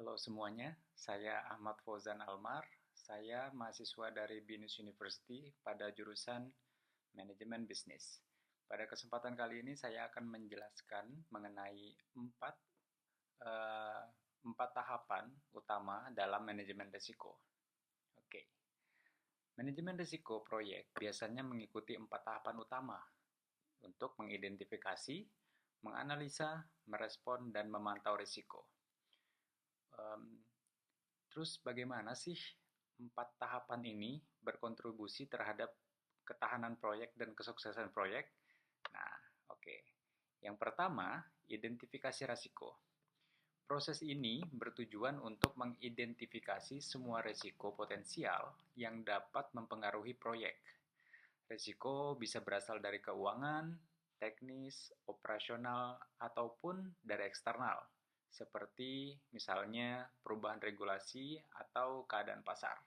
Halo semuanya, saya Ahmad Fauzan Almar. Saya mahasiswa dari BINUS University pada jurusan Manajemen Bisnis. Pada kesempatan kali ini saya akan menjelaskan mengenai eh, empat tahapan utama dalam manajemen risiko. Oke, manajemen risiko proyek biasanya mengikuti empat tahapan utama untuk mengidentifikasi, menganalisa, merespon, dan memantau risiko. Um, Terus bagaimana sih empat tahapan ini berkontribusi terhadap ketahanan proyek dan kesuksesan proyek? Nah, oke. Yang pertama, identifikasi risiko. Proses ini bertujuan untuk mengidentifikasi semua risiko potensial yang dapat mempengaruhi proyek. Risiko bisa berasal dari keuangan, teknis, operasional, ataupun dari eksternal, seperti misalnya perubahan regulasi atau keadaan pasar.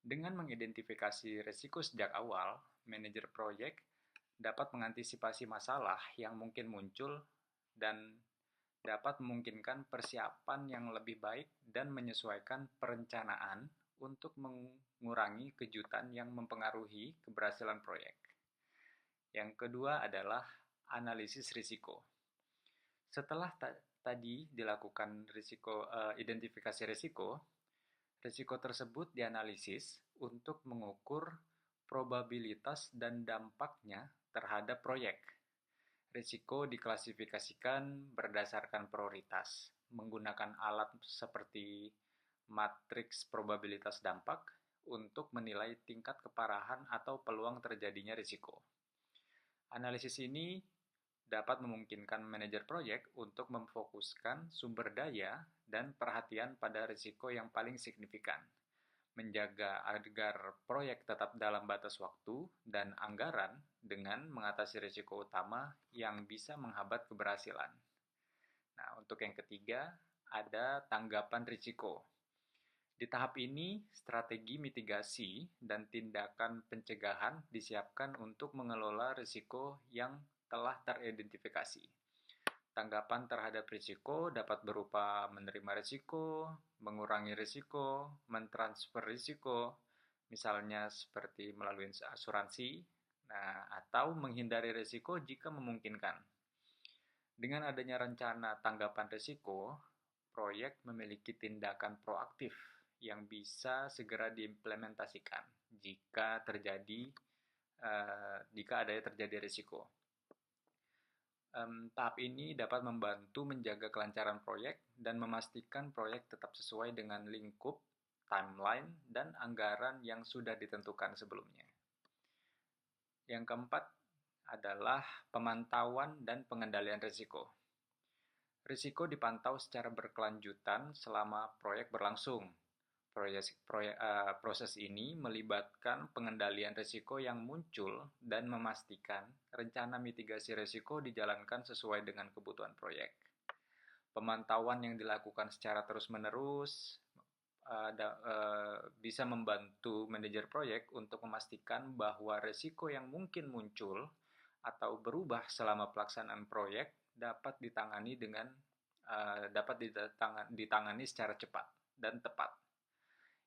Dengan mengidentifikasi risiko sejak awal, manajer proyek dapat mengantisipasi masalah yang mungkin muncul dan dapat memungkinkan persiapan yang lebih baik dan menyesuaikan perencanaan untuk mengurangi kejutan yang mempengaruhi keberhasilan proyek. Yang kedua adalah analisis risiko. Setelah tadi dilakukan identifikasi risiko, risiko tersebut dianalisis untuk mengukur probabilitas dan dampaknya terhadap proyek. Risiko diklasifikasikan berdasarkan prioritas, menggunakan alat seperti matriks probabilitas dampak untuk menilai tingkat keparahan atau peluang terjadinya risiko. Analisis ini dapat memungkinkan manajer proyek untuk memfokuskan sumber daya dan perhatian pada risiko yang paling signifikan, menjaga agar proyek tetap dalam batas waktu dan anggaran dengan mengatasi risiko utama yang bisa menghambat keberhasilan. Nah, untuk yang ketiga, ada tanggapan risiko. Di tahap ini, strategi mitigasi dan tindakan pencegahan disiapkan untuk mengelola risiko yang telah teridentifikasi. Tanggapan terhadap risiko dapat berupa menerima risiko, mengurangi risiko, mentransfer risiko, misalnya seperti melalui asuransi, atau menghindari risiko jika memungkinkan. Dengan adanya rencana tanggapan risiko, proyek memiliki tindakan proaktif yang bisa segera diimplementasikan jika terjadi risiko. Tahap ini dapat membantu menjaga kelancaran proyek dan memastikan proyek tetap sesuai dengan lingkup, timeline, dan anggaran yang sudah ditentukan sebelumnya. Yang keempat adalah pemantauan dan pengendalian risiko. Risiko dipantau secara berkelanjutan selama proyek berlangsung. Proses ini melibatkan pengendalian risiko yang muncul dan memastikan rencana mitigasi risiko dijalankan sesuai dengan kebutuhan proyek. Pemantauan yang dilakukan secara terus-menerus bisa membantu manajer proyek untuk memastikan bahwa risiko yang mungkin muncul atau berubah selama pelaksanaan proyek dapat ditangani secara cepat dan tepat.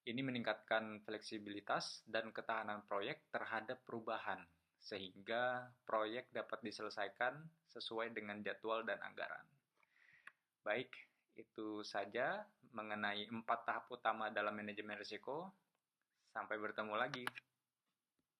Ini meningkatkan fleksibilitas dan ketahanan proyek terhadap perubahan, sehingga proyek dapat diselesaikan sesuai dengan jadwal dan anggaran. Baik, itu saja mengenai 4 tahap utama dalam manajemen risiko. Sampai bertemu lagi.